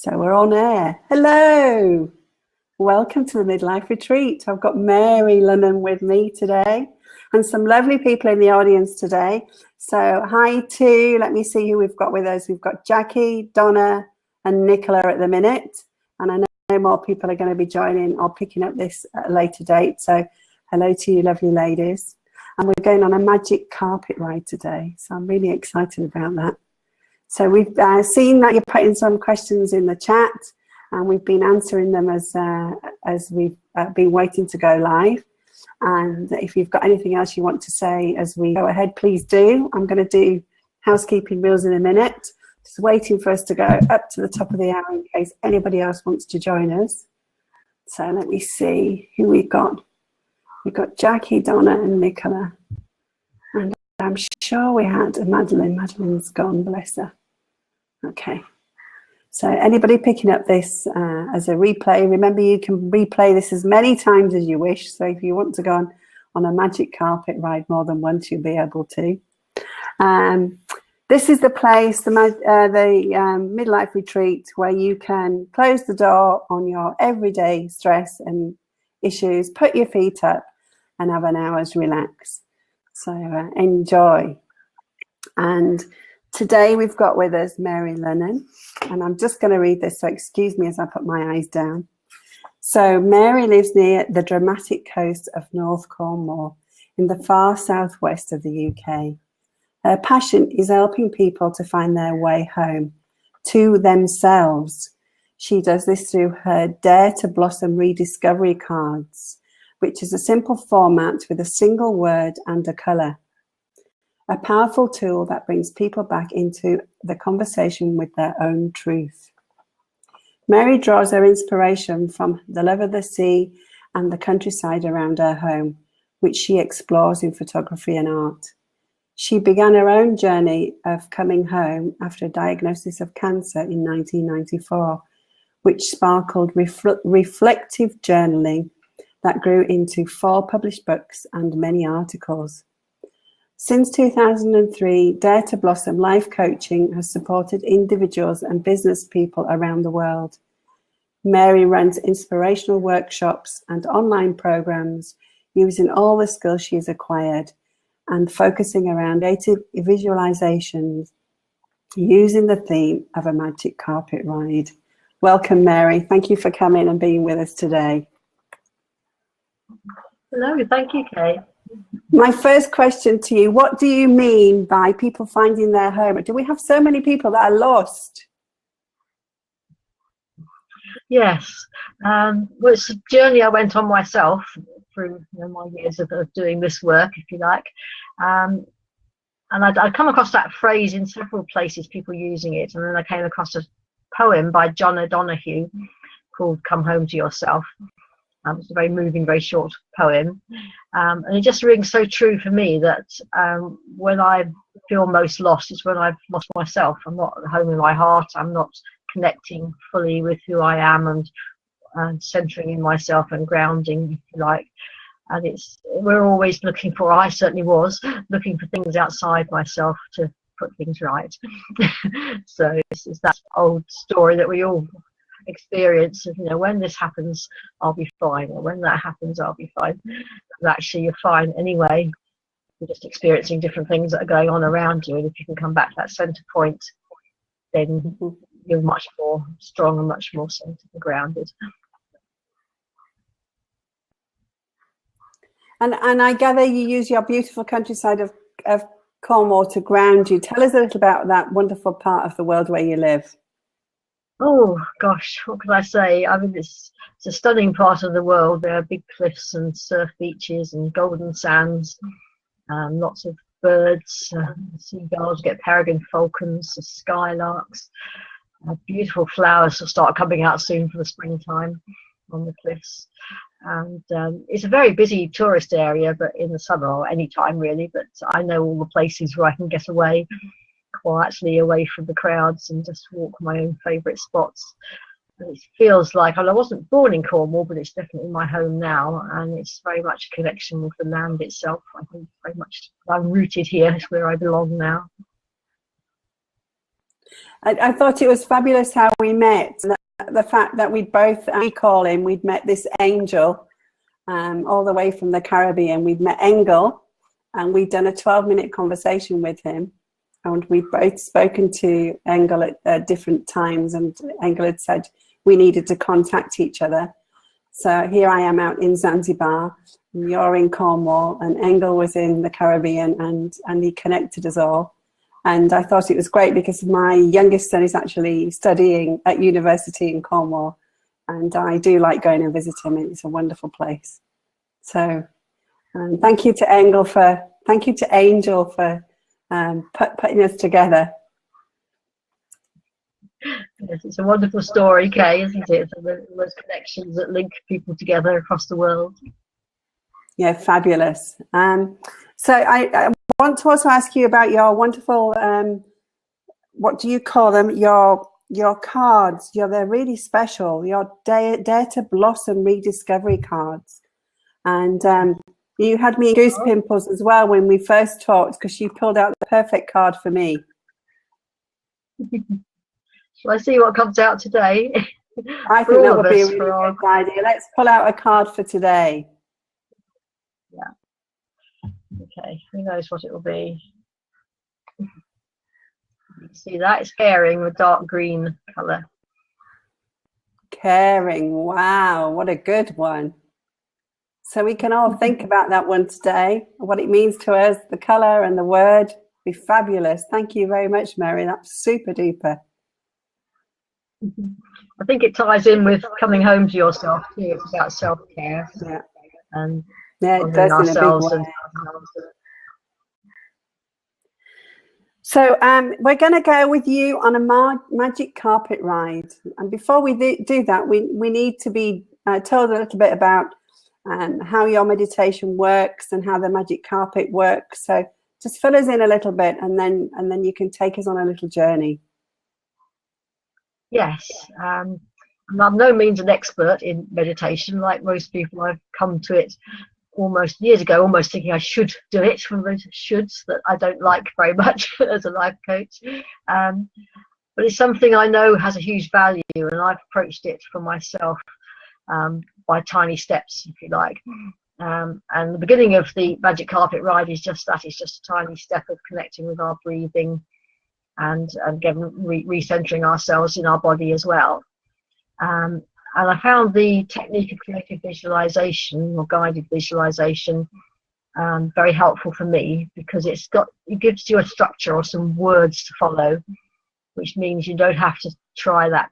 So we're on air. Hello. Welcome to the Midlife Retreat. I've got Mary Lunnen with me today and some lovely people in the audience today. So hi to, let me see who we've got with us. We've got Jackie, Donna and Nicola at the minute. And I know more people are going to be joining or picking up this at a later date. So hello to you lovely ladies. And we're going on a magic carpet ride today. So I'm really excited about that. So we've seen that you're putting some questions in the chat, and we've been answering them as we've been waiting to go live. And if you've got anything else you want to say as we go ahead, please do. I'm going to do housekeeping rules in a minute. Just waiting for us to go up to the top of the hour in case anybody else wants to join us. So let me see who we've got. We've got Jackie, Donna and Nicola. And I'm sure we had Madeline. Madeline's gone, bless her. Okay. So anybody picking up this as a replay, remember you can replay this as many times as you wish. So if you want to go on a magic carpet ride more than once, you'll be able to. This is the place, the Midlife Retreat, where you can close the door on your everyday stress and issues, put your feet up and have an hour's relax. So enjoy. And today we've got with us Mary Lunnen, and I'm just going to read this, so excuse me as I put my eyes down. So Mary lives near the dramatic coast of North Cornwall in the far southwest of the UK. Her passion is helping people to find their way home to themselves. She does this through her Dare to Blossom Rediscovery Cards, which is a simple format with a single word and a colour. A powerful tool that brings people back into the conversation with their own truth. Mary draws her inspiration from the love of the sea and the countryside around her home, which she explores in photography and art. She began her own journey of coming home after a diagnosis of cancer in 1994, which sparkled reflective journaling that grew into 4 published books and many articles. Since 2003, Dare to Blossom Life Coaching has supported individuals and business people around the world. Mary runs inspirational workshops and online programs using all the skills she has acquired and focusing around creative visualizations using the theme of a magic carpet ride. Welcome, Mary. Thank you for coming and being with us today. Hello, thank you, Kay. My first question to you, what do you mean by people finding their home? Do we have so many people that are lost? Yes, well, it's a journey I went on myself through my years of doing this work, if you like. And I'd come across that phrase in several places, people using it. And then I came across a poem by John O'Donoghue called Come Home to Yourself. It's a very moving, very short poem. And it just rings so true for me that when I feel most lost, it's when I've lost myself. I'm not at home in my heart. I'm not connecting fully with who I am and centering in myself and grounding, if you like. And we're always looking for, I certainly was, looking for things outside myself to put things right. So it's that old story that we all experience of, when this happens I'll be fine, or when that happens I'll be fine. And actually you're fine anyway. You're just experiencing different things that are going on around you, and if you can come back to that center point, then you're much more strong and much more centered and grounded. And I gather you use your beautiful countryside of Cornwall to ground you. Tell us a little about that wonderful part of the world where you live. Oh gosh, what can I say? I mean, it's a stunning part of the world. There are big cliffs and surf beaches and golden sands, lots of birds, seagulls, get peregrine falcons, skylarks, beautiful flowers will start coming out soon for the springtime on the cliffs. And it's a very busy tourist area, but in the summer or any time really. But I know all the places where I can get away quietly, away from the crowds, and just walk my own favourite spots. And it feels like, I wasn't born in Cornwall, but it's definitely my home now, and it's very much a connection with the land itself. I think very much I'm rooted here. It's where I belong now. I thought it was fabulous how we met. The fact that we'd met this angel all the way from the Caribbean. We'd met Engel, and we'd done a 12-minute conversation with him. And we'd both spoken to Engel at different times, and Engel had said we needed to contact each other. So here I am out in Zanzibar, and you're in Cornwall, and Engel was in the Caribbean, and he connected us all. And I thought it was great because my youngest son is actually studying at university in Cornwall, and I do like going and visit him. It's a wonderful place. So thank you to Angel for putting us together. Yes, it's a wonderful story, Kay, isn't it? Those connections that link people together across the world. Yeah, fabulous. So I want to also ask you about your wonderful, what do you call them? Your cards. They're really special. Your Dare to Blossom Rediscovery Cards. And you had me in goose pimples as well when we first talked, because you pulled out the perfect card for me. Shall I see what comes out today? I think that would be a really good idea. Let's pull out a card for today. Yeah. Okay, who knows what it will be? See that? It's caring with dark green colour. Caring. Wow, what a good one. So we can all think about that one today, what it means to us, the colour and the word. Be fabulous. Thank you very much, Mary. That's super duper. I think it ties in with coming home to yourself too. It's about self-care. Yeah. And yeah, it does in a big way. So we're going to go with you on a magic carpet ride. And before we do that, we need to be told a little bit about how your meditation works and how the magic carpet works. So just fill us in a little bit, and then you can take us on a little journey. Yes, I'm by no means an expert in meditation. Like most people, I've come to it almost years ago, almost thinking I should do it, from those shoulds that I don't like very much as a life coach. But it's something I know has a huge value, and I've approached it for myself by tiny steps, if you like. And the beginning of the magic carpet ride is just that. It's just a tiny step of connecting with our breathing, and again recentering ourselves in our body as well. And I found the technique of creative visualization or guided visualization very helpful for me, because it gives you a structure or some words to follow, which means you don't have to try that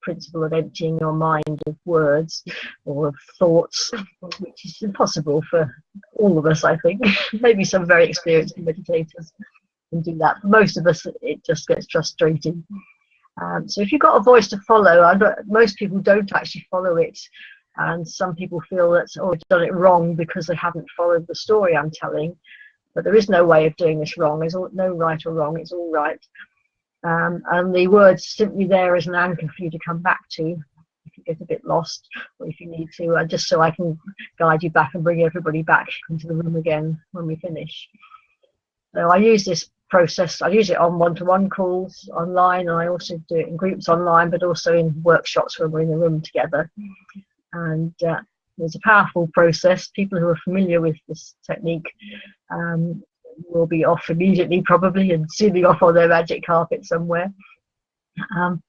principle of emptying your mind of words or of thoughts, which is impossible for all of us, I think. Maybe some very experienced meditators can do that. For most of us, it just gets frustrating. So if you've got a voice to follow, most people don't actually follow it, and some people feel that I've done it wrong because they haven't followed the story I'm telling. But there is no way of doing this wrong. There's no right or wrong. It's all right. And the word's simply there as an anchor for you to come back to if you get a bit lost, or if you need to, just so I can guide you back and bring everybody back into the room again when we finish. So I use this process. I use it on one-to-one calls online, and I also do it in groups online, but also in workshops when we're in the room together. And it's a powerful process. People who are familiar with this technique will be off immediately probably and zooming off on their magic carpet somewhere.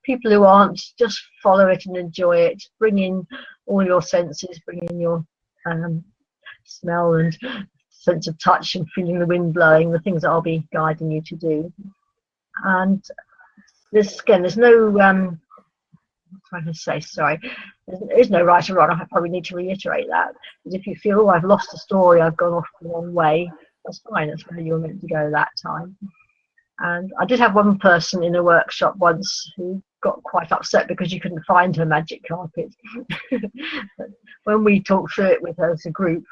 People who aren't, just follow it and enjoy it. Bring in all your senses, bring in your smell and sense of touch and feeling the wind blowing, the things that I'll be guiding you to do. And there's no I'm trying to say, sorry, there is no right or wrong. I probably need to reiterate that, because if you feel, oh, I've lost the story, I've gone off the wrong way, that's fine. That's where you were meant to go that time. And I did have one person in a workshop once who got quite upset because you couldn't find her magic carpet. But when we talked through it with her as a group,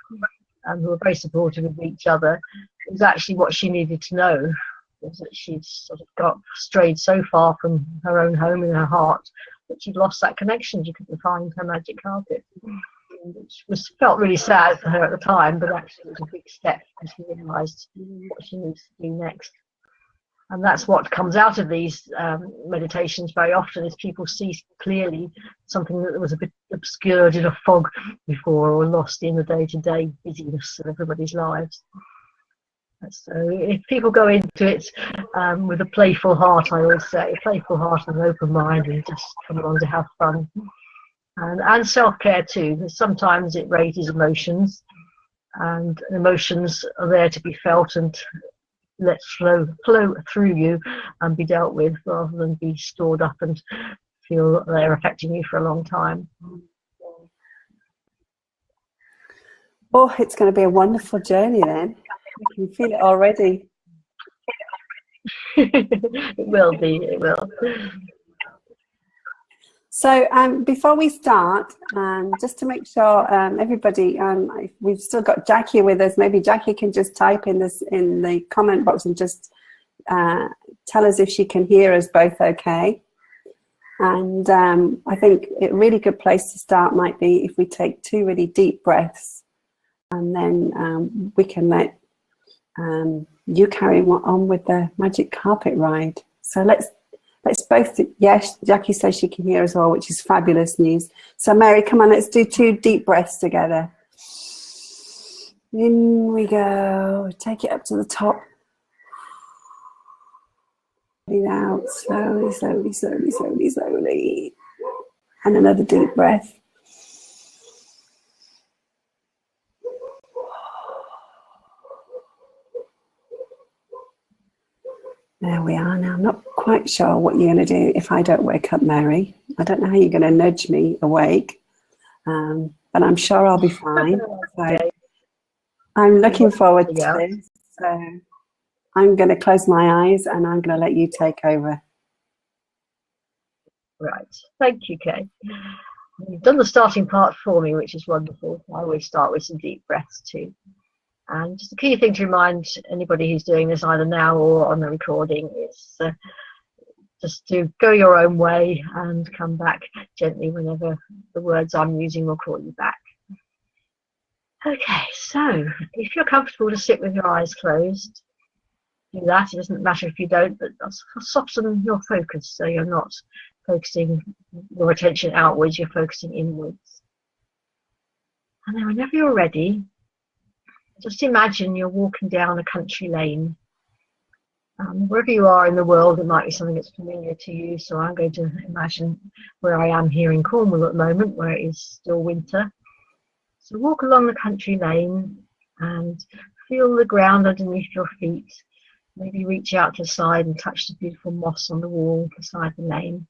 who were very supportive of each other, it was actually what she needed to know, was that she'd sort of got strayed so far from her own home in her heart that she'd lost that connection. She couldn't find her magic carpet, which felt really sad for her at the time, but actually it was a big step as she realised what she needs to do next. And that's what comes out of these meditations very often, is people see clearly something that was a bit obscured in a fog before, or lost in the day-to-day busyness of everybody's lives. So if people go into it with a playful heart, I always say, a playful heart and an open mind, and just come along to have fun. And self-care too. Sometimes it raises emotions, and emotions are there to be felt and let flow through you and be dealt with, rather than be stored up and feel they're affecting you for a long time. Oh, it's going to be a wonderful journey then. I can feel it already. It will be, it will. So before we start, just to make sure everybody, we've still got Jackie with us. Maybe Jackie can just type in this in the comment box and just tell us if she can hear us both okay. And I think a really good place to start might be if we take 2 really deep breaths, and then we can let you carry on with the magic carpet ride. So let's both, yes, Jackie says she can hear as well, which is fabulous news. So Mary, come on, let's do 2 deep breaths together. In we go. Take it up to the top. Breathe out slowly, slowly, slowly, slowly, slowly. And another deep breath. There we are now. I'm not quite sure what you're going to do if I don't wake up, Mary. I don't know how you're going to nudge me awake, but I'm sure I'll be fine. So I'm looking forward to this. So I'm going to close my eyes and I'm going to let you take over. Right. Thank you, Kay. You've done the starting part for me, which is wonderful. I always start with some deep breaths too. And just the key thing to remind anybody who's doing this either now or on the recording is just to go your own way and come back gently whenever the words I'm using will call you back. Okay, so if you're comfortable to sit with your eyes closed, do that. It doesn't matter if you don't, but soften your focus so you're not focusing your attention outwards, you're focusing inwards. And then whenever you're ready, just imagine you're walking down a country lane. Wherever you are in the world, it might be something that's familiar to you. So I'm going to imagine where I am here in Cornwall at the moment, where it is still winter. So walk along the country lane and feel the ground underneath your feet. Maybe reach out to the side and touch the beautiful moss on the wall beside the lane.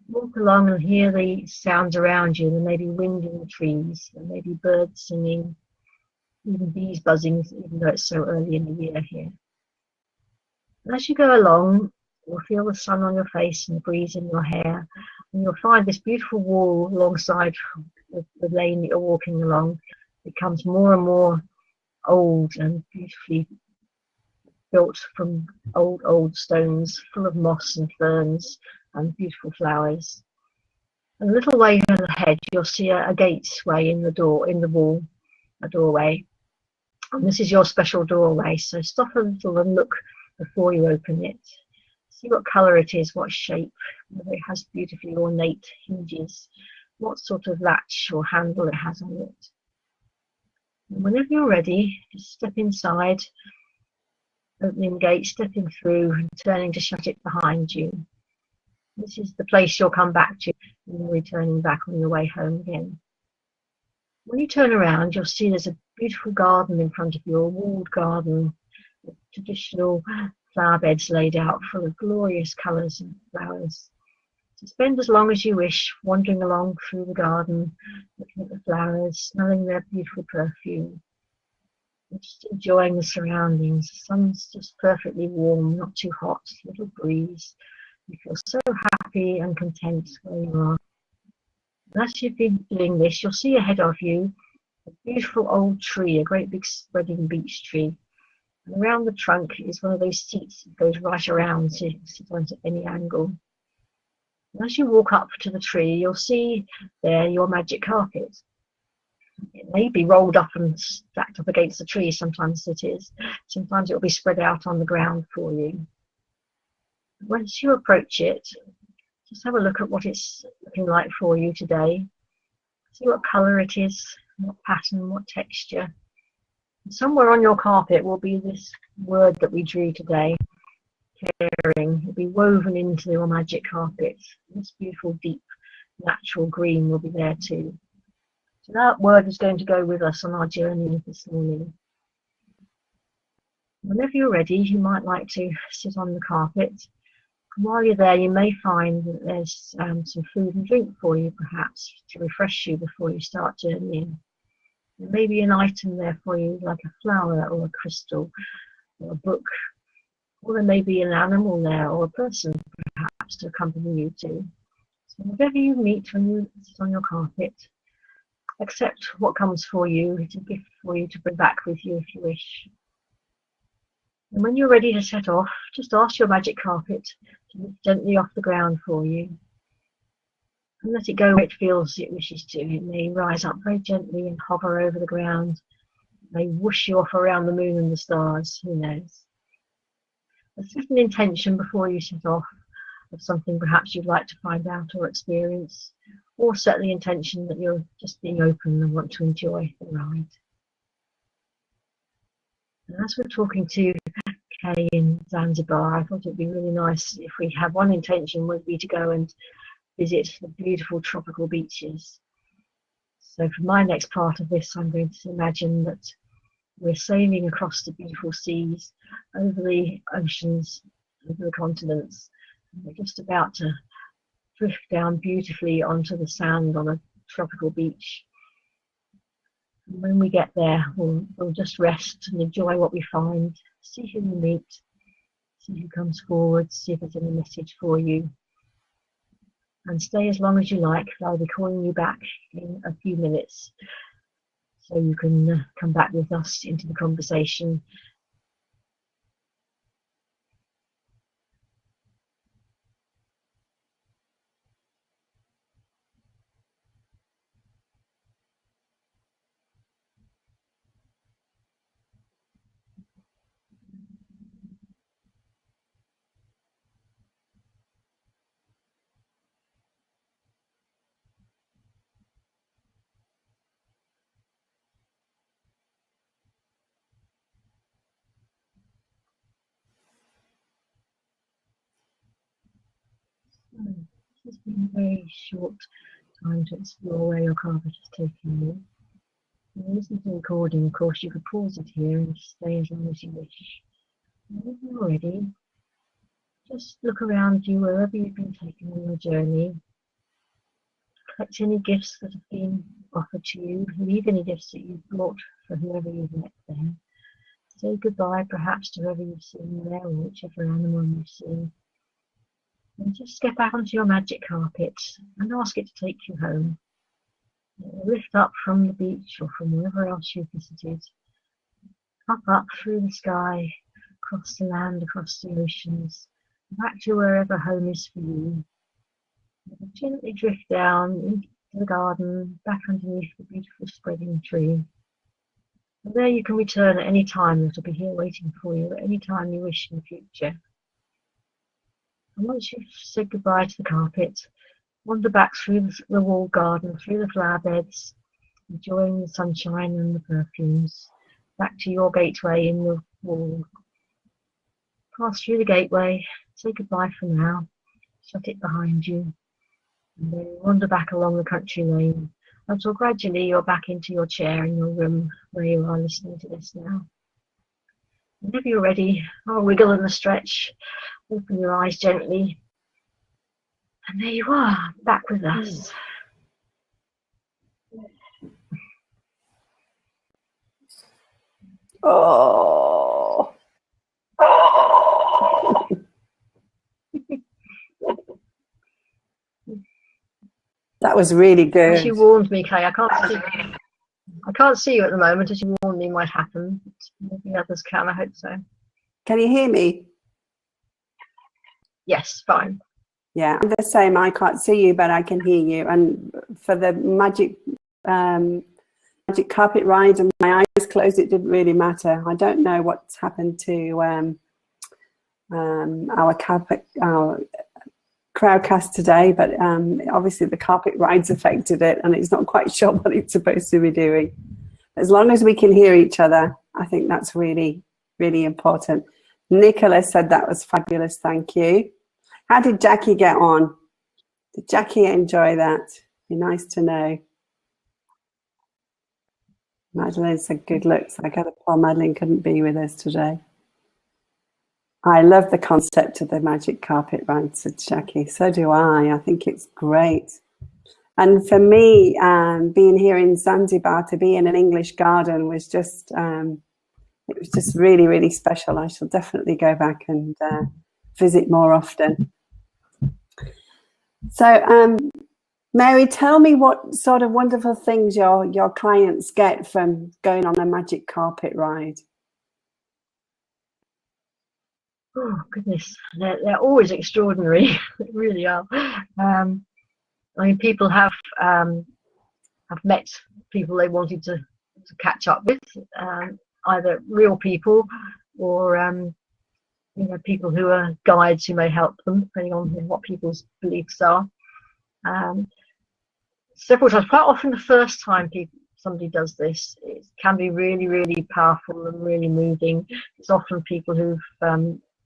Walk along and hear the sounds around you. There may be wind in the trees, there may be birds singing, even bees buzzing, even though it's so early in the year here. And as you go along, you'll feel the sun on your face and the breeze in your hair, and you'll find this beautiful wall alongside the lane that you're walking along becomes more and more old and beautifully built from old stones, full of moss and ferns and beautiful flowers. And a little way ahead, you'll see a gateway in the wall, a doorway. And this is your special doorway, so stop a little and look before you open it. See what colour it is, what shape, whether it has beautifully ornate hinges, what sort of latch or handle it has on it. And whenever you're ready, just step inside, opening the gate, stepping through and turning to shut it behind you. This is the place you'll come back to when you're returning back on your way home again. When you turn around, you'll see there's a beautiful garden in front of you, a walled garden with traditional flower beds laid out full of glorious colours and flowers. So spend as long as you wish wandering along through the garden, looking at the flowers, smelling their beautiful perfume, and just enjoying the surroundings. The sun's just perfectly warm, not too hot, a little breeze. You feel so happy and content where you are. And as you've been doing this, you'll see ahead of you a beautiful old tree, a great big spreading beech tree. And around the trunk is one of those seats that goes right around, so you can sit on at any angle. And as you walk up to the tree, you'll see there your magic carpet. It may be rolled up and stacked up against the tree, sometimes it is. Sometimes it will be spread out on the ground for you. Once you approach it, just have a look at what it's looking like for you today. See what colour it is, what pattern, what texture. Somewhere on your carpet will be this word that we drew today, caring. It'll be woven into your magic carpet. This beautiful, deep, natural green will be there too. So that word is going to go with us on our journey this morning. Whenever you're ready, you might like to sit on the carpet. And while you're there, you may find that there's some food and drink for you, perhaps, to refresh you before you start journeying. There may be an item there for you, like a flower or a crystal or a book, or there may be an animal there or a person, perhaps, to accompany you to. So whatever you meet when you sit on your carpet, accept what comes for you. It's a gift for you to bring back with you if you wish. And when you're ready to set off, just ask your magic carpet to lift gently off the ground for you. And let it go where it feels it wishes to. It may rise up very gently and hover over the ground. It may whoosh you off around the moon and the stars, who knows. But set an intention before you set off of something perhaps you'd like to find out or experience, or set the intention that you're just being open and want to enjoy the ride. And as we're talking to Kay in Zanzibar, I thought it'd be really nice if we had one intention would be to go and visit the beautiful tropical beaches. So for my next part of this, I'm going to imagine that we're sailing across the beautiful seas, over the oceans, over the continents. And we're just about to drift down beautifully onto the sand on a tropical beach. And when we get there, we'll just rest and enjoy what we find, see who we meet, see who comes forward, see if there's any message for you. And stay as long as you like. I'll be calling you back in a few minutes so you can come back with us into the conversation. This has been a very short time to explore where your carpet is taking you. When you listen to the recording, of course, you could pause it here and stay as long as you wish. And when you're ready, just look around you wherever you've been taken on your journey. Collect any gifts that have been offered to you. Leave any gifts that you've brought for whoever you've met there. Say goodbye perhaps to whoever you've seen there or whichever animal you've seen. And just get back onto your magic carpet and ask it to take you home. Lift up from the beach or from wherever else you've visited. Up through the sky, across the land, across the oceans, back to wherever home is for you. Gently drift down into the garden, back underneath the beautiful spreading tree. And there you can return at any time. It'll be here waiting for you at any time you wish in the future. And once you've said goodbye to the carpet, wander back through the walled garden, through the flower beds, enjoying the sunshine and the perfumes, back to your gateway in the wall. Pass through the gateway, say goodbye for now, shut it behind you, and then wander back along the country lane until gradually you're back into your chair in your room where you are listening to this now. Whenever you're ready, I'll wiggle and stretch, open your eyes gently, and there you are, back with us. Oh. That was really good. As you warned me, Kay, I can't see you at the moment. As you warned me might happen. Maybe others can, I hope so. Can you hear me? Yes, fine. Yeah, I'm the same. I can't see you, but I can hear you. And for the magic magic carpet ride and my eyes closed, it didn't really matter. I don't know what's happened to our crowdcast today, but obviously the carpet rides affected it, and it's not quite sure what it's supposed to be doing. As long as we can hear each other, I think that's really, really important. Nicola said that was fabulous, thank you. How did Jackie get on? Did Jackie enjoy that? Be nice to know. Madeline said good looks. I got a poor Madeline couldn't be with us today. I love the concept of the magic carpet ride, said Jackie. So do I. I think it's great. And for me, being here in Zanzibar, to be in an English garden was just, it was just really, really special. I shall definitely go back and visit more often. So, Mary, tell me what sort of wonderful things your clients get from going on a magic carpet ride. Oh goodness, they're always extraordinary. They really are. I mean, people have met people they wanted to catch up with, either real people or you know, people who are guides who may help them, depending on what people's beliefs are. Several times, quite often the first time somebody does this, it can be really, really powerful and really moving. It's often people who've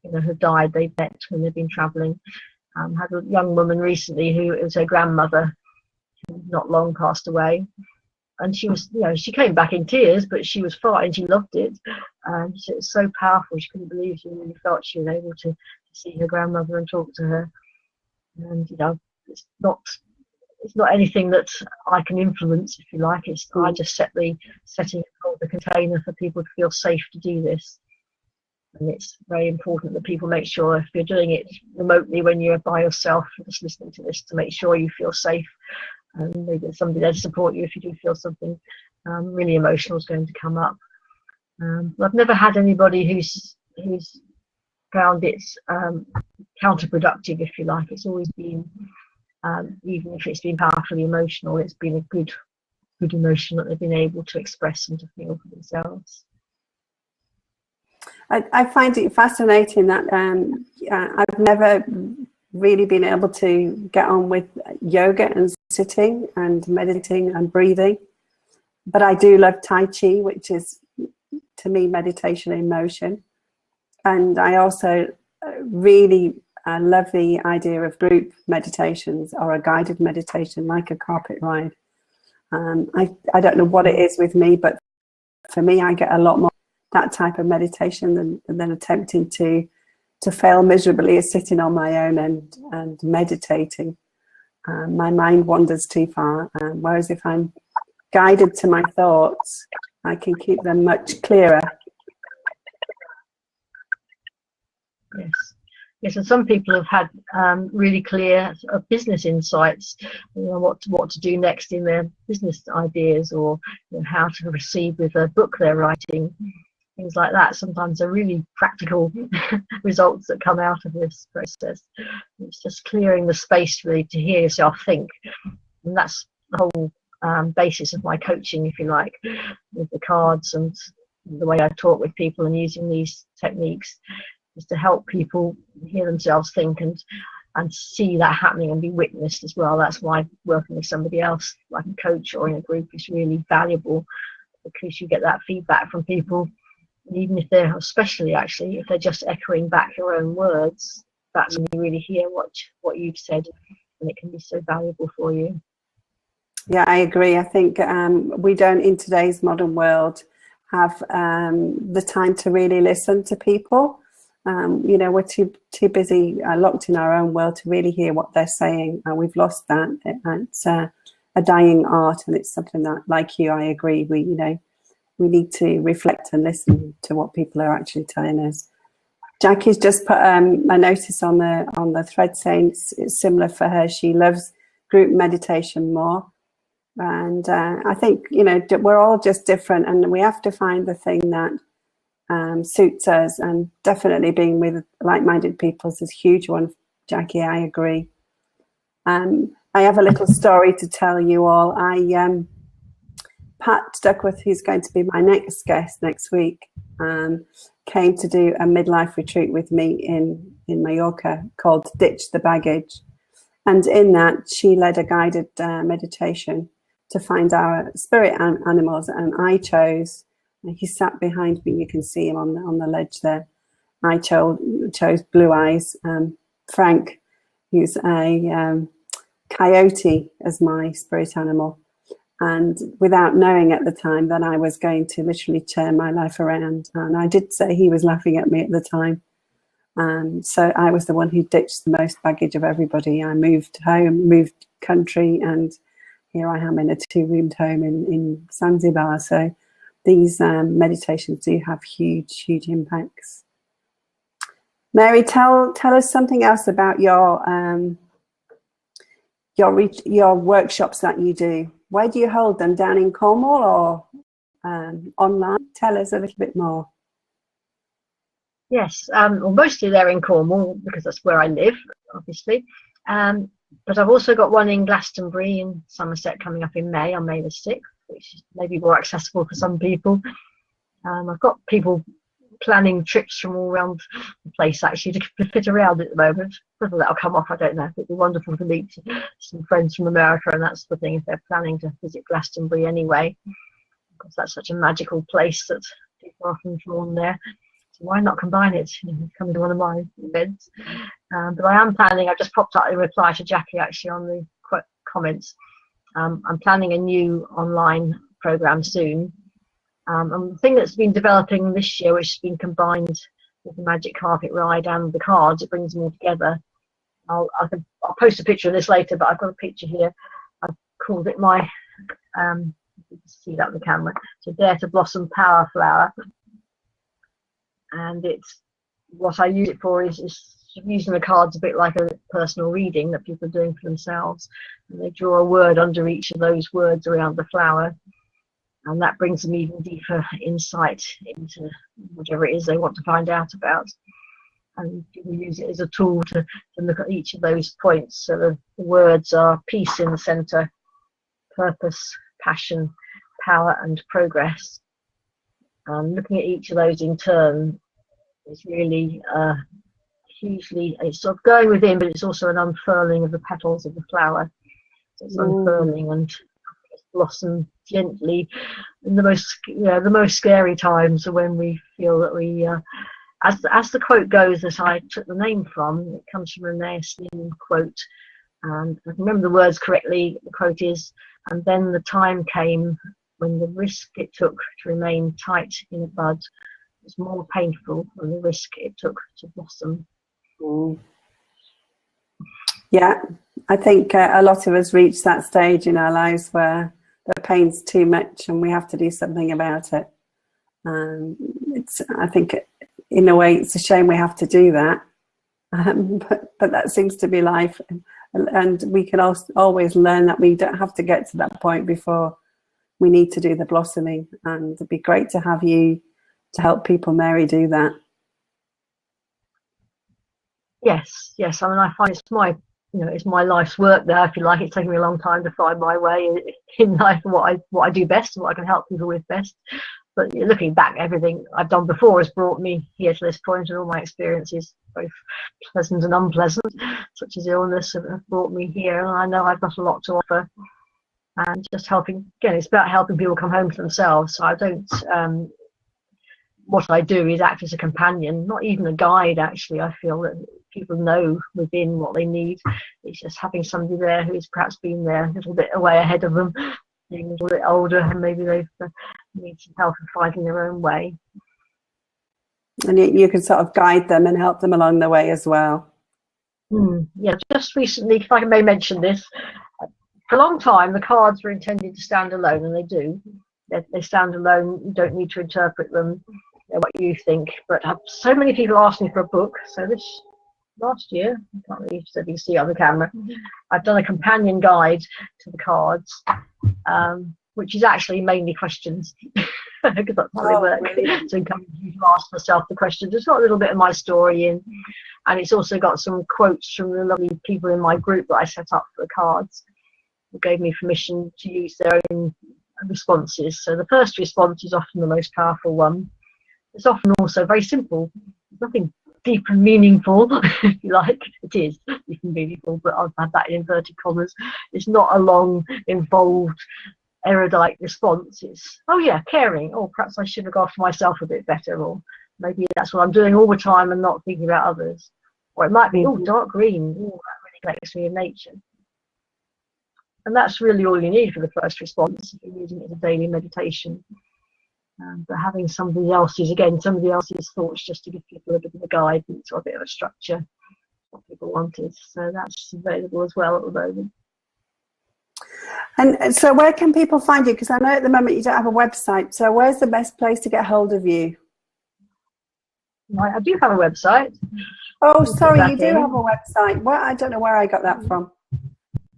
you know, who've died, they've met when they've been travelling. Had a young woman recently who is her grandmother, who not long passed away, and she was, you know, she came back in tears, but she was fine. She loved it. She said it was so powerful. She couldn't believe she really felt she was able to see her grandmother and talk to her. And you know, it's not anything that I can influence, if you like. I just setting the container for people to feel safe to do this. And it's very important that people make sure, if you're doing it remotely when you're by yourself, just listening to this, to make sure you feel safe, and maybe there's somebody there to support you if you do feel something really emotional is going to come up. I've never had anybody who's found it's counterproductive, if you like. It's always been, even if it's been powerfully emotional, it's been a good emotion that they've been able to express and to feel for themselves. I find it fascinating that I've never really been able to get on with yoga and sitting and meditating and breathing, but I do love Tai Chi, which is to me meditation in motion. And I also really love the idea of group meditations or a guided meditation like a carpet ride. I don't know what it is with me, but for me, I get a lot more that type of meditation than attempting to fail miserably as sitting on my own and meditating. My mind wanders too far, whereas if I'm guided to my thoughts, I can keep them much clearer. Yes, and some people have had really clear business insights, you know, what to do next in their business ideas, or you know, how to proceed with a book they're writing. Things like that. Sometimes they're really practical results that come out of this process. It's just clearing the space really to hear yourself think, and that's the whole basis of my coaching, if you like, with the cards and the way I talk with people and using these techniques, is to help people hear themselves think and see that happening and be witnessed as well. That's why working with somebody else, like a coach or in a group, is really valuable, because you get that feedback from people. Even if they're, especially actually, if they're just echoing back your own words, that's when you really hear what you've said, and it can be so valuable for you. Yeah, I agree. I think we don't, in today's modern world, have the time to really listen to people. You know, we're too busy, locked in our own world to really hear what they're saying. We've lost that. It's a dying art, and it's something that, like you, I agree. We need to reflect and listen to what people are actually telling us. Jackie's just put a notice on the thread saying it's similar for her. She loves group meditation more. And I think, you know, we're all just different, and we have to find the thing that suits us. And definitely being with like-minded people is a huge one, Jackie, I agree. I have a little story to tell you all. I Pat Duckworth, who's going to be my next guest next week, came to do a midlife retreat with me in Mallorca called Ditch the Baggage. And in that, she led a guided meditation to find our spirit animals. And I chose, he sat behind me, you can see him on the ledge there. I chose Blue Eyes, Frank, who's a coyote as my spirit animal. And without knowing at the time that I was going to literally turn my life around. And I did say he was laughing at me at the time. So I was the one who ditched the most baggage of everybody. I moved home, moved country, and here I am in a 2-roomed home in Zanzibar. So these meditations do have huge, huge impacts. Mary, tell us something else about your workshops that you do. Where do you hold them? Down in Cornwall or online? Tell us a little bit more. Yes, well, mostly they're in Cornwall because that's where I live, obviously. But I've also got one in Glastonbury in Somerset coming up in May, on May the 6th, which is maybe more accessible for some people. I've got people planning trips from all around the place actually to fit around at the moment. Whether that'll come off, I don't know. It'd be wonderful to meet some friends from America and that sort of thing if they're planning to visit Glastonbury anyway, because that's such a magical place that people are often drawn there. So why not combine it? Come to one of my events. But I am planning, I've just popped out in reply to Jackie actually on the comments. I'm planning a new online program soon. And the thing that's been developing this year, which has been combined with the magic carpet ride and the cards, it brings them all together. I'll post a picture of this later, but I've got a picture here. I've called it my, you can see that on the camera, so Dare to Blossom Power Flower. And it's, what I use it for is using the cards a bit like a personal reading that people are doing for themselves. And they draw a word under each of those words around the flower. And that brings them even deeper insight into whatever it is they want to find out about. And people use it as a tool to look at each of those points. So the words are peace in the centre, purpose, passion, power and progress. Looking at each of those in turn is really hugely, it's sort of going within, but it's also an unfurling of the petals of the flower. So it's unfurling and blossom gently in the most scary times, when we feel that we as the quote goes that I took the name from, it comes from a Nair quote, and if I remember the words correctly, the quote is, and then the time came when the risk it took to remain tight in a bud was more painful than the risk it took to blossom. Yeah, I think a lot of us reach that stage in our lives where the pain's too much and we have to do something about it. I think in a way it's a shame we have to do that, but that seems to be life, and we can always learn that we don't have to get to that point before we need to do the blossoming. And it'd be great to have you to help people, Mary, do that. Yes. I mean, I find it's my life's work there, if you like. It's taken me a long time to find my way in life, and what I do best and what I can help people with best. But looking back, everything I've done before has brought me here to this point, and all my experiences, both pleasant and unpleasant, such as illness, have brought me here. And I know I've got a lot to offer. And just helping, again, it's about helping people come home to themselves. So I don't, what I do is act as a companion, not even a guide, actually. I feel that people know within what they need. It's just having somebody there who's perhaps been there a little bit away ahead of them, being a little bit older, and maybe they need some help in finding their own way. And you can sort of guide them and help them along the way as well. Yeah, just recently, if I may mention this, for a long time the cards were intended to stand alone, and they do. They stand alone. You don't need to interpret them, what you think. But so many people asked me for a book. So this last year, I can't really see it on the camera, I've done a companion guide to the cards, which is actually mainly questions, because that's how they work. Really? So encourage you to ask yourself the questions. It's got a little bit of my story in, and it's also got some quotes from the lovely people in my group that I set up for the cards, who gave me permission to use their own responses. So the first response is often the most powerful one. It's often also very simple. There's nothing deep and meaningful, if you like. It is deep and meaningful, but I've had that in inverted commas. It's not a long, involved, erudite response. It's, oh yeah, caring. Or perhaps I should look after myself a bit better. Or maybe that's what I'm doing all the time and not thinking about others. Or it might be, oh, dark green. Oh, that really connects me in nature. And that's really all you need for the first response if you're using it as a daily meditation. But having somebody else's thoughts just to give people a bit of a guidance or a bit of a structure, what people wanted. So that's available as well at the moment. And so where can people find you? Because I know at the moment you don't have a website. So where's the best place to get hold of you? Right, I do have a website. Oh, sorry, you do have a website. Well, I don't know where I got that from.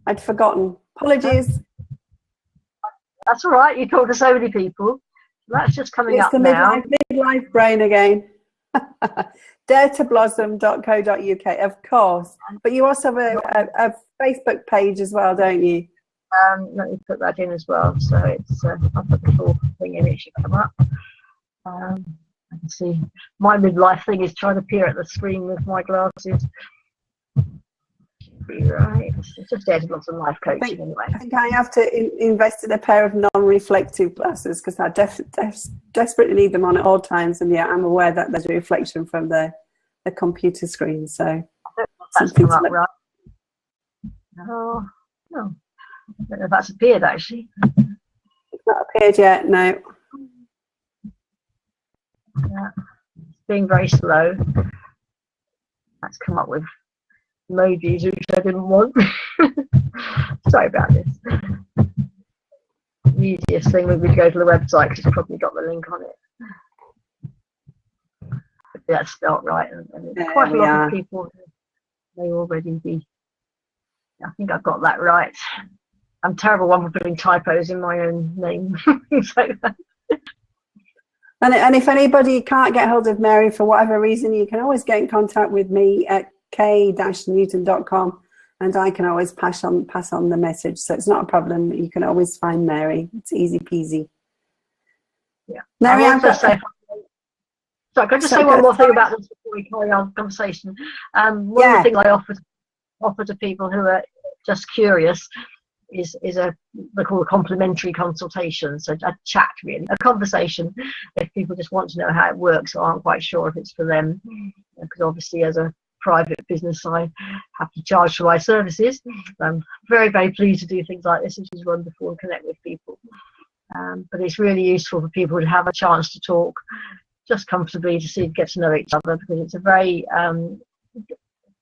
I'd forgotten. Apologies. That's all right. You talk to so many people. That's just coming up now. It's the midlife brain again. daretoblossom.co.uk, of course. But you also have a Facebook page as well, don't you? Let me put that in as well. So it's I'll put the full thing in. It should come up. I can see my midlife thing is trying to appear at the screen with my glasses. Right, it's just Dare to Blossom life coaching anyway. I think I have to invest in a pair of non-reflective glasses because I desperately need them on at all times, and yeah, I'm aware that there's a reflection from the computer screen. So I don't know if that's come up right. Oh no, I don't know if that's appeared actually. It's not appeared yet. No. Yeah, it's being very slow. That's come up with emojis which I didn't want. Sorry about this. The easiest thing would be to go to the website because it's probably got the link on it. But that's spelt right, and it's quite a lot of people may already be. I think I've got that right. I'm terrible one for putting typos in my own name. Things like that. And if anybody can't get hold of Mary for whatever reason, you can always get in contact with me at k-newton.com, and I can always pass on the message. So it's not a problem. You can always find Mary. It's easy peasy. Yeah. Mary, can I just say one more thing about this before we carry on the conversation? One of the things I offer to people who are just curious is they call a complimentary consultation. So a chat, really, a conversation. If people just want to know how it works or aren't quite sure if it's for them, because obviously as a private business I have to charge for my services. I'm very, very pleased to do things like this, which is wonderful, and connect with people. But it's really useful for people to have a chance to talk just comfortably, to get to know each other, because it's a very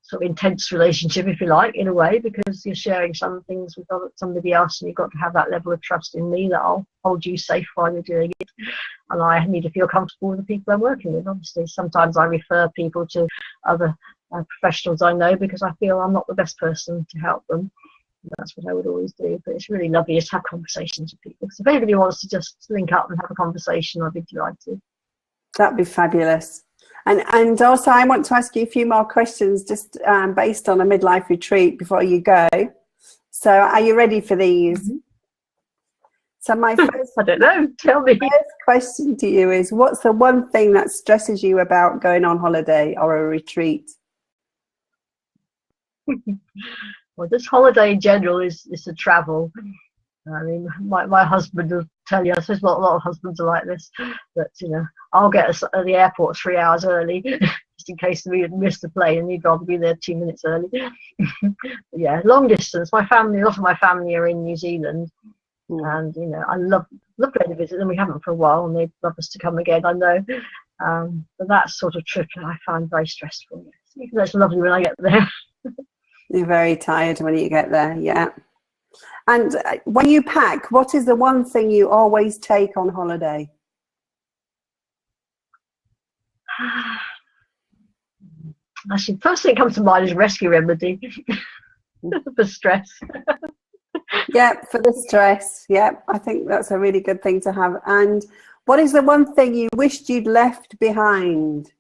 sort of intense relationship, if you like, in a way, because you're sharing some things with somebody else, and you've got to have that level of trust in me that I'll hold you safe while you're doing it, and I need to feel comfortable with the people I'm working with. Obviously, sometimes I refer people to other professionals I know because I feel I'm not the best person to help them. That's what I would always do. But it's really lovely to have conversations with people. So if anybody wants to just link up and have a conversation, I'd be delighted. That'd be fabulous. And also I want to ask you a few more questions just based on a midlife retreat before you go. So are you ready for these? Mm-hmm. So my first I don't know, tell me. First question to you is, what's the one thing that stresses you about going on holiday or a retreat? Well, this holiday in general is the travel. I mean, my husband will tell you, I suppose a lot of husbands are like this, that, I'll get us at the airport 3 hours early, just in case we miss the plane, and you'd rather be there 2 minutes early. Yeah, long distance. A lot of my family are in New Zealand, and, I love going to visit them. We haven't for a while, and they'd love us to come again, I know. But that sort of trip I find very stressful. Even though it's lovely when I get there. You're very tired when you get there, yeah. And when you pack, what is the one thing you always take on holiday? Actually, first thing that comes to mind is rescue remedy for stress. Yeah, for the stress. Yeah, I think that's a really good thing to have. And what is the one thing you wished you'd left behind?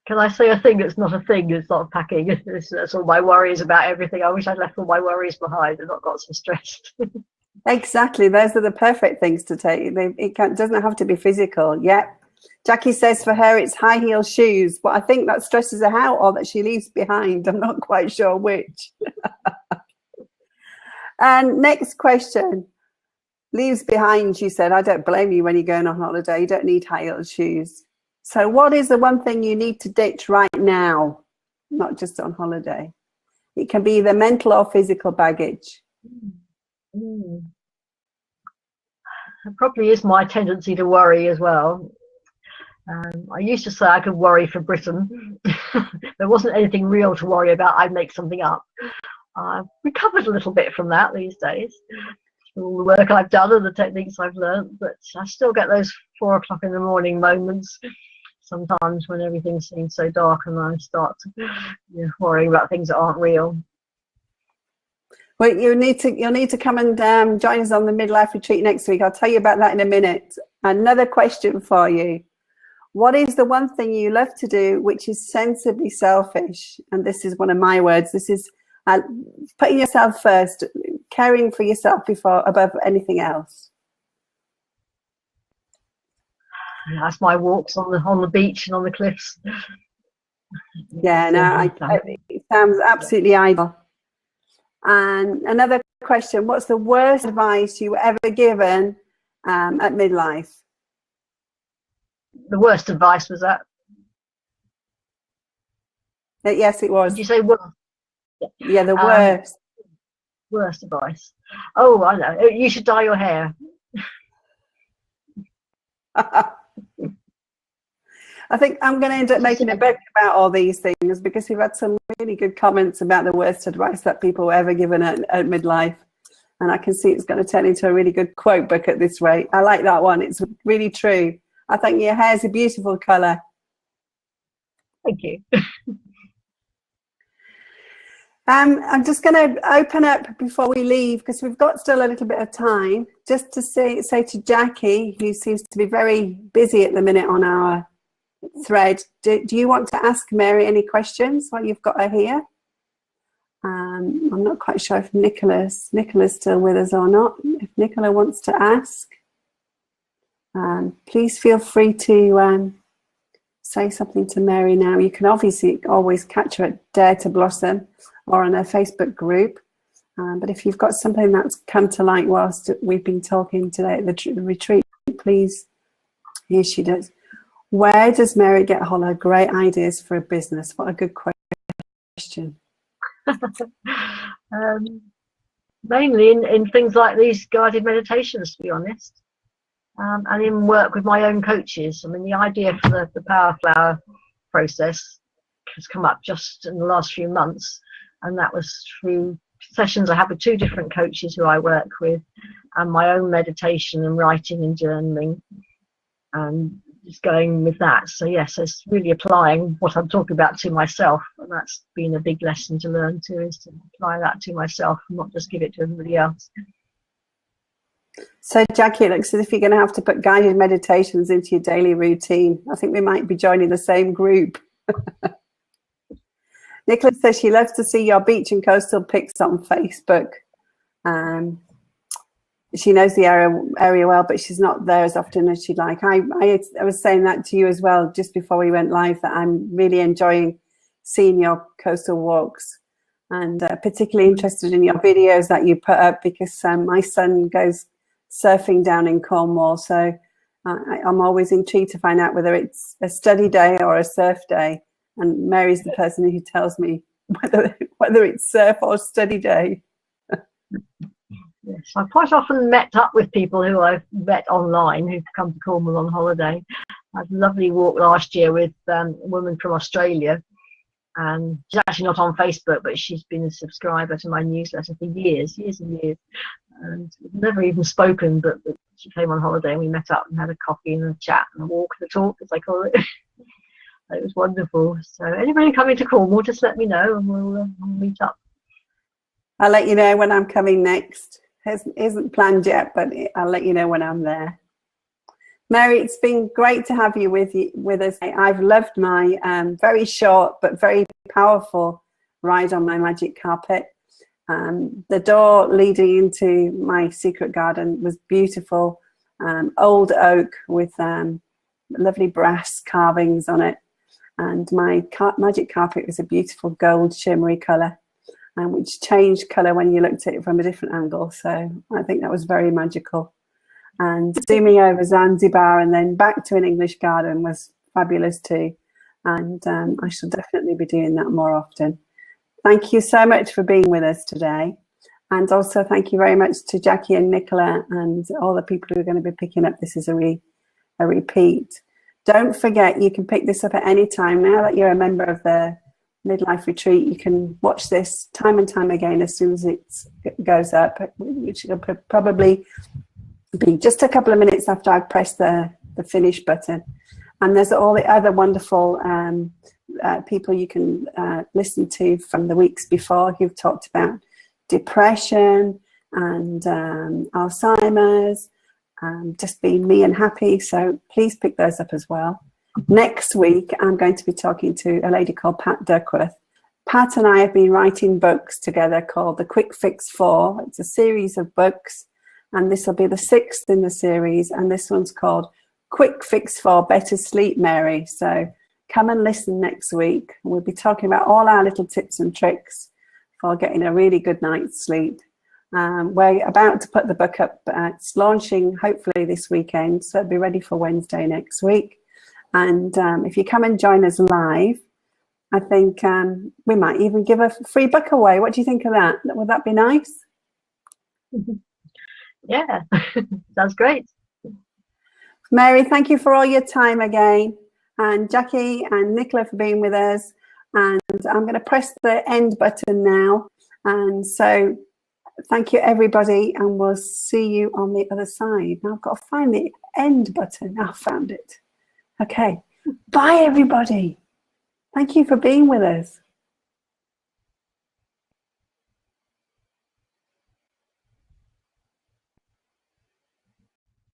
Can I say a thing that's not a thing? It's not packing. That's all my worries about everything. I wish I'd left all my worries behind and not got so stressed. Exactly. Those are the perfect things to take. Doesn't have to be physical. Yep. Jackie says for her it's high heel shoes, but I think that stresses her out or that she leaves behind. I'm not quite sure which. And next question. Leaves behind, she said. I don't blame you when you're going on holiday. You don't need high heel shoes. So what is the one thing you need to ditch right now? Not just on holiday. It can be either mental or physical baggage. It probably is my tendency to worry as well. I used to say I could worry for Britain. There wasn't anything real to worry about. I'd make something up. I've recovered a little bit from that these days. All the work I've done and the techniques I've learned, but I still get those 4 o'clock in the morning moments sometimes when everything seems so dark and I start worrying about things that aren't real. Well, you'll need to come and join us on the midlife retreat next week. I'll tell you about that in a minute. Another question for you. What is the one thing you love to do which is sensibly selfish? And this is one of my words. This is putting yourself first, caring for yourself above anything else. That's my walks on the beach and on the cliffs. Yeah, no, it sounds absolutely ideal. And another question, what's the worst advice you were ever given at midlife? The worst advice was that? Yes, it was. Did you say worst? Yeah, the worst. Worst advice. Oh, I know. You should dye your hair. I think I'm going to end up making a book about all these things because we've had some really good comments about the worst advice that people were ever given at midlife. And I can see it's going to turn into a really good quote book at this rate. I like that one. It's really true. I think your hair's a beautiful colour. Thank you. I'm just going to open up before we leave because we've got still a little bit of time just to say to Jackie, who seems to be very busy at the minute on our thread, do you want to ask Mary any questions while you've got her here? I'm not quite sure if Nicola's still with us or not. If Nicola wants to ask, please feel free to say something to Mary now. You can obviously always catch her at Dare to Blossom or on her Facebook group. But if you've got something that's come to light whilst we've been talking today at the retreat, please, here she does. Where does Mary get hold of great ideas for a business? What a good question. Mainly in things like these guided meditations, to be honest, and in work with my own coaches. I mean, the idea for the Power Flower process has come up just in the last few months, and that was through sessions I had with 2 different coaches who I work with, and my own meditation and writing and journaling, and just going with that. So yes, it's really applying what I'm talking about to myself, and that's been a big lesson to learn too, is to apply that to myself and not just give it to everybody else. So Jackie, it looks as if you're going to have to put guided meditations into your daily routine. I think we might be joining the same group. Nicholas says she loves to see your beach and coastal pics on Facebook. She knows the area well, but she's not there as often as she'd like. I was saying that to you as well just before we went live, that I'm really enjoying seeing your coastal walks, and particularly interested in your videos that you put up because my son goes surfing down in Cornwall, so I'm always intrigued to find out whether it's a study day or a surf day, and Mary's the person who tells me whether it's surf or study day. Yes, I've quite often met up with people who I've met online who've come to Cornwall on holiday. I had a lovely walk last year with a woman from Australia, and she's actually not on Facebook, but she's been a subscriber to my newsletter for years and years, and we've never even spoken, but she came on holiday and we met up and had a coffee and a chat and a walk and a talk, as I call it. It was wonderful. So anybody coming to Cornwall, just let me know and we'll meet up. I'll let you know when I'm coming next. Isn't planned yet, but I'll let you know when I'm there. Mary, it's been great to have you with us. I've loved my very short but very powerful ride on my magic carpet. The door leading into my secret garden was beautiful, old oak with lovely brass carvings on it. And my magic carpet was a beautiful gold shimmery colour, which changed colour when you looked at it from a different angle. So I think that was very magical. And zooming over Zanzibar and then back to an English garden was fabulous too. And I shall definitely be doing that more often. Thank you so much for being with us today. And also thank you very much to Jackie and Nicola and all the people who are going to be picking up this as a repeat. Don't forget, you can pick this up at any time. Now that you're a member of the Midlife Retreat, you can watch this time and time again as soon as it goes up, which will probably be just a couple of minutes after I've pressed the finish button. And there's all the other wonderful people you can listen to from the weeks before who've talked about depression and Alzheimer's, just being me and happy. So please pick those up as well. Next week, I'm going to be talking to a lady called Pat Duckworth. Pat and I have been writing books together called The Quick Fix 4. It's a series of books, and this will be the 6th in the series, and this one's called Quick Fix for Better Sleep, Mary. So come and listen next week. We'll be talking about all our little tips and tricks for getting a really good night's sleep. We're about to put the book up. It's launching hopefully this weekend, so it'll be ready for Wednesday next week. And if you come and join us live, I think we might even give a free book away. What do you think of that? Would that be nice? Yeah, sounds great. Mary, thank you for all your time again. And Jackie and Nicola for being with us. And I'm going to press the end button now. And so thank you, everybody. And we'll see you on the other side. Now I've got to find the end button. I found it. Okay. Bye, everybody. Thank you for being with us.